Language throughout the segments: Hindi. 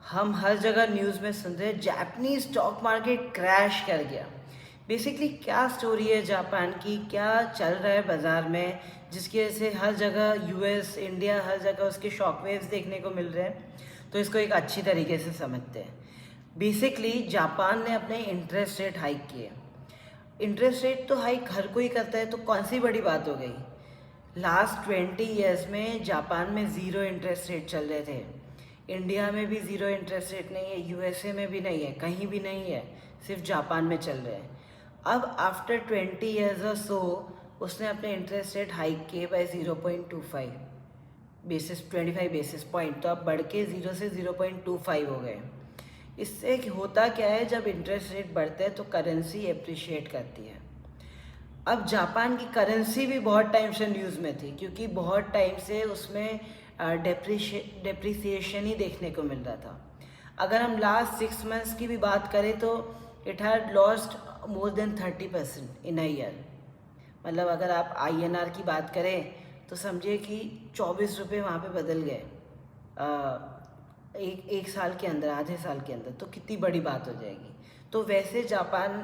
हम हर जगह न्यूज़ में सुनते हैं जापानीज स्टॉक मार्केट क्रैश कर गया। बेसिकली क्या स्टोरी है जापान की, क्या चल रहा है बाज़ार में, जिसकी वजह से हर जगह यूएस इंडिया हर जगह उसके शॉकवेव्स देखने को मिल रहे हैं। तो इसको एक अच्छी तरीके से समझते हैं। बेसिकली जापान ने अपने इंटरेस्ट रेट हाइक किए। इंटरेस्ट रेट तो हाइक हर कोई करता है, तो कौन सी बड़ी बात हो गई। लास्ट 20 ईयर्स में जापान में ज़ीरो इंटरेस्ट रेट चल रहे थे। इंडिया में भी ज़ीरो इंटरेस्ट रेट नहीं है, यूएसए में भी नहीं है, कहीं भी नहीं है, सिर्फ जापान में चल रहे हैं। अब आफ्टर 20 ईयर्स और सो उसने अपने इंटरेस्ट रेट हाइक किए बाय 0.25 बेसिस, 25 बेसिस पॉइंट। तो अब बढ़ के 0 से 0.25 हो गए। इससे होता क्या है, जब इंटरेस्ट रेट बढ़ते हैं तो करेंसी अप्रिशिएट करती है। अब जापान की करेंसी भी बहुत टाइम से न्यूज़ में थी, क्योंकि बहुत टाइम से उसमें डेप्रिसिएशन ही देखने को मिल रहा था। अगर हम लास्ट 6 मंथ्स की भी बात करें तो it had lost more than 30% in a year. मतलब अगर आप आईएनआर की बात करें तो समझिए कि 24 रुपये वहाँ पे बदल गए एक साल के अंदर, आधे साल के अंदर। तो कितनी बड़ी बात हो जाएगी। तो वैसे जापान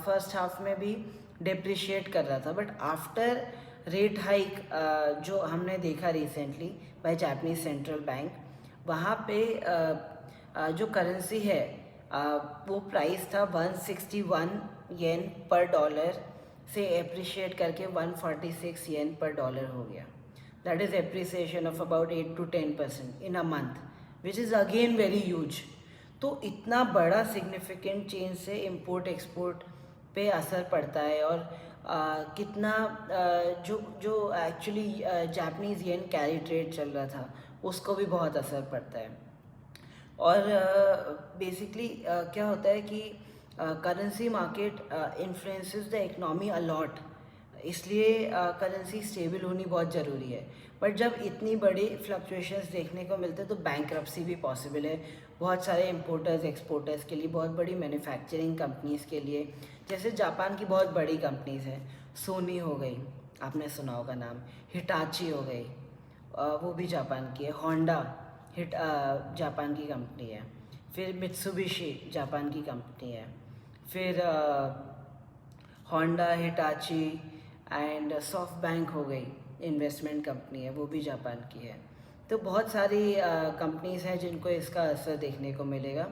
फर्स्ट हाफ में भी डिप्रिशिएट कर रहा था, बट आफ्टर रेट हाइक जो हमने देखा recently by Japanese central bank, वहाँ पे जो करेंसी है वो प्राइस था 161 येन पर डॉलर से अप्रिशिएट करके 146 येन पर डॉलर हो गया। That is appreciation of about 8 to 10% in a month, which is again very huge. तो इतना बड़ा सिग्निफिकेंट चेंज से इम्पोर्ट एक्सपोर्ट पे असर पड़ता है। और कितना जो जो एक्चुअली जापानीज़ येन कैरी ट्रेड चल रहा था उसको भी बहुत असर पड़ता है। और बेसिकली क्या होता है कि currency market influences the economy a lot, इसलिए करेंसी स्टेबल होनी बहुत ज़रूरी है। बट जब इतनी बड़ी फ्लक्चुएशंस देखने को मिलते हैं तो बैंकरप्सी भी पॉसिबल है बहुत सारे इम्पोर्टर्स एक्सपोर्टर्स के लिए, बहुत बड़ी मैन्युफैक्चरिंग कंपनीज़ के लिए। जैसे जापान की बहुत बड़ी कंपनीज़ हैं, सोनी हो गई, आपने सुना होगा नाम, हिटाची हो गई, वो भी जापान की है, होंडा जापान की कंपनी है, फिर मित्सुबिशी जापान की कंपनी है, फिर Honda, Hitachi and soft bank हो गई, इन्वेस्टमेंट कंपनी है, वो भी जापान की है। तो बहुत सारी कंपनीज़ हैं जिनको इसका असर देखने को मिलेगा।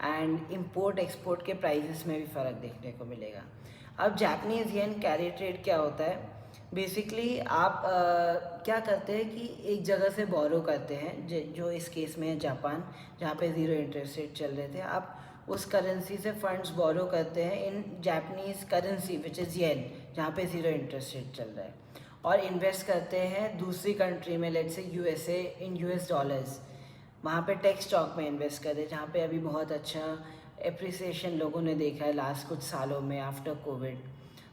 एंड इंपोर्ट एक्सपोर्ट के प्राइसेस में भी फ़र्क देखने को मिलेगा। अब जापानीज़ येन कैरी ट्रेड क्या होता है। बेसिकली आप क्या करते हैं कि एक जगह से बोरो करते हैं, जो इस केस में है जापान, जहाँ पे ज़ीरो इंटरेस्ट रेट चल रहे थे। आप उस करेंसी से फंड्स बोरो करते हैं इन जापानीज़ करेंसी विच इज़ येन, जहाँ पे ज़ीरो इंटरेस्ट रेट चल रहा है, और इन्वेस्ट करते हैं दूसरी कंट्री में, let's say USA, in US dollars. वहाँ पे टेक स्टॉक में इन्वेस्ट करते हैं, जहाँ पे अभी बहुत अच्छा एप्रिसिएशन लोगों ने देखा है लास्ट कुछ सालों में आफ्टर कोविड।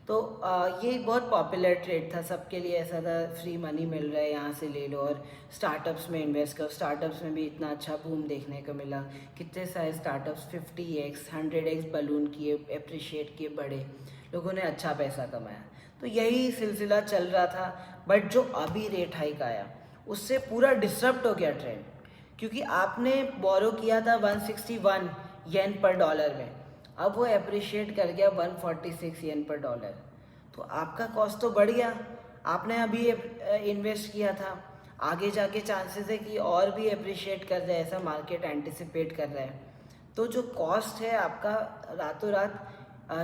तो ये बहुत पॉपुलर ट्रेड था, सबके लिए ऐसा था, फ्री मनी मिल रहा है, यहाँ से ले लो और स्टार्टअप्स में इन्वेस्ट करो। स्टार्टअप्स में भी इतना अच्छा बूम देखने को मिला, कितने सारे स्टार्टअप्स 50x 100x बलून किए, अप्रिशिएट किए, बढ़े, लोगों ने अच्छा पैसा कमाया। तो यही सिलसिला चल रहा था। बट जो अभी रेट हाइक आया उससे पूरा डिसरप्ट हो गया ट्रेंड, क्योंकि आपने बोरो किया था 161 येन पर डॉलर में, अब वो अप्रिशिएट कर गया 146 येन पर डॉलर। तो आपका कॉस्ट तो बढ़ गया, आपने अभी इन्वेस्ट किया था, आगे जाके चांसेस है कि और भी अप्रिशिएट कर जाए, ऐसा मार्केट एंटिसिपेट कर रहा है। तो जो कॉस्ट है आपका रातों रात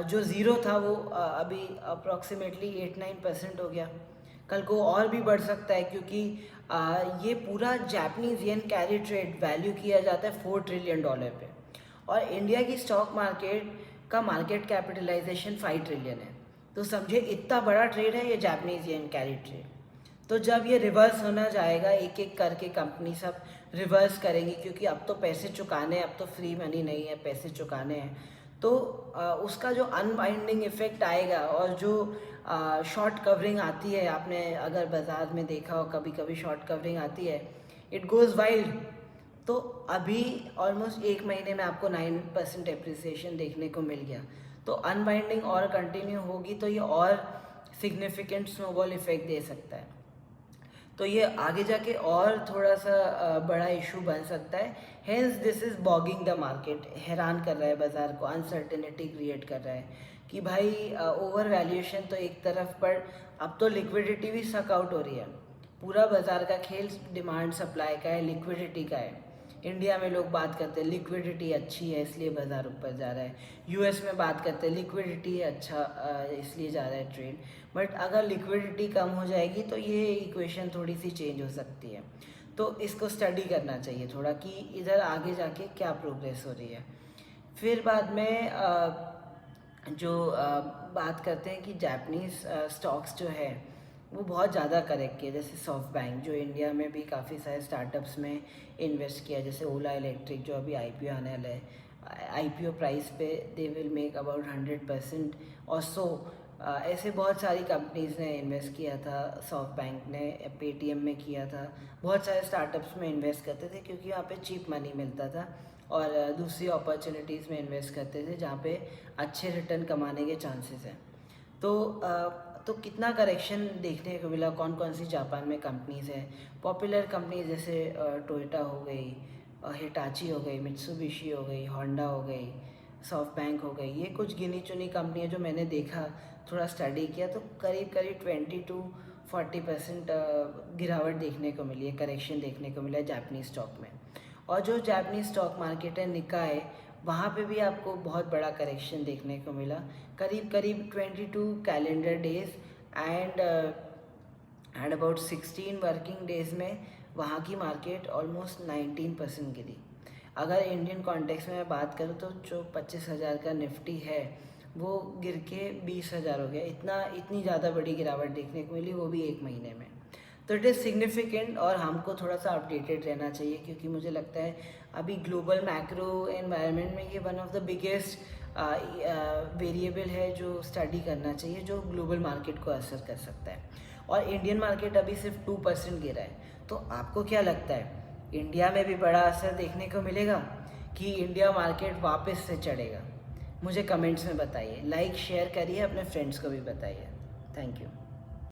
जो ज़ीरो था वो अभी अप्रॉक्सीमेटली 8-9% हो गया। कल को और भी बढ़ सकता है, क्योंकि ये पूरा Japanese yen carry trade value किया जाता है $4 ट्रिलियन पे, और इंडिया की स्टॉक मार्केट का मार्केट कैपिटलाइजेशन 5 ट्रिलियन है। तो समझे इतना बड़ा ट्रेड है ये जापानीज येन कैरी ट्रेड। तो जब ये रिवर्स होना जाएगा, एक एक करके कंपनी सब रिवर्स करेंगी, क्योंकि अब तो पैसे चुकाने हैं, अब तो फ्री मनी नहीं है, पैसे चुकाने हैं। तो उसका जो अनवाइंडिंग इफेक्ट आएगा, और जो शॉर्ट कवरिंग आती है, आपने अगर बाज़ार में देखा हो कभी कभी शॉर्ट कवरिंग आती है, इट गोज़ वाइल्ड। तो अभी ऑलमोस्ट एक महीने में आपको 9% एप्रिसिएशन देखने को मिल गया। तो अनवाइंडिंग और कंटिन्यू होगी तो ये और सिग्निफिकेंट स्नोबॉल इफेक्ट दे सकता है। तो ये आगे जाके और थोड़ा सा बड़ा इशू बन सकता है। Hence this is bogging the market, हैरान कर रहा है बाज़ार को, अनसर्टेनिटी क्रिएट कर रहा है कि भाई ओवर वैल्यूएशन तो एक तरफ, पर अब तो लिक्विडिटी भी सक आउट हो रही है। पूरा बाज़ार का खेल डिमांड सप्लाई का है, लिक्विडिटी का है। इंडिया में लोग बात करते हैं लिक्विडिटी अच्छी है इसलिए बाज़ार ऊपर जा रहा है, यूएस में बात करते हैं लिक्विडिटी अच्छा इसलिए जा रहा है ट्रेड। बट अगर लिक्विडिटी कम हो जाएगी तो ये इक्वेशन थोड़ी सी चेंज हो सकती है। तो इसको स्टडी करना चाहिए थोड़ा कि इधर आगे जाके क्या प्रोग्रेस हो रही है। फिर बाद में बात करते हैं कि जापानीज़ स्टॉक्स जो है वो बहुत ज़्यादा करेक्ट किया, जैसे सॉफ्ट बैंक जो इंडिया में भी काफ़ी सारे स्टार्टअप्स में इन्वेस्ट किया, जैसे ओला इलेक्ट्रिक जो अभी आईपीओ आने वाला है, आईपीओ प्राइस पे दे विल मेक अबाउट 100% और सो ऐसे बहुत सारी कंपनीज़ ने इन्वेस्ट किया था। सॉफ्ट बैंक ने पेटीएम में किया था, बहुत सारे स्टार्टअप्स में इन्वेस्ट करते थे क्योंकि वहाँ पे चीप मनी मिलता था, और दूसरी अपॉर्चुनिटीज़ में इन्वेस्ट करते थे जहाँ पे अच्छे रिटर्न कमाने के चांसेस हैं। तो कितना करेक्शन देखने को मिला, कौन कौन सी जापान में कंपनीज़ हैं, पॉपुलर कंपनीज जैसे टोयोटा हो गई, हिटाची हो गई, मित्सुबिशी हो गई, होंडा हो गई, सॉफ्ट बैंक हो गई, ये कुछ गिनी चुनी कंपनियाँ जो मैंने देखा, थोड़ा स्टडी किया, तो करीब करीब 20 to 40% गिरावट देखने को मिली है, करेक्शन देखने को मिला है जापानीज़ स्टॉक में। और जो जापानीज़ स्टॉक मार्केट है निकाय, वहाँ पे भी आपको बहुत बड़ा करेक्शन देखने को मिला, करीब करीब 22 calendar days and about 16 working days में वहाँ की मार्केट ऑलमोस्ट 19% गिरी। अगर इंडियन कॉन्टेक्स्ट में मैं बात करूँ तो जो 25,000 का निफ्टी है वो गिर के 20,000 हो गया। इतनी ज़्यादा बड़ी गिरावट देखने को मिली, वो भी एक महीने में। तो इट इज़ सिग्निफिकेंट और हमको थोड़ा सा अपडेटेड रहना चाहिए, क्योंकि मुझे लगता है अभी ग्लोबल मैक्रो एनवायरनमेंट में ये one of the biggest variable है जो स्टडी करना चाहिए, जो ग्लोबल मार्केट को असर कर सकता है। और इंडियन मार्केट अभी सिर्फ 2% गिरा है, तो आपको क्या लगता है इंडिया में भी बड़ा असर देखने को मिलेगा कि इंडिया मार्केट वापस से चढ़ेगा? मुझे कमेंट्स में बताइए, लाइक शेयर करिए, अपने फ्रेंड्स को भी बताइए। Thank you.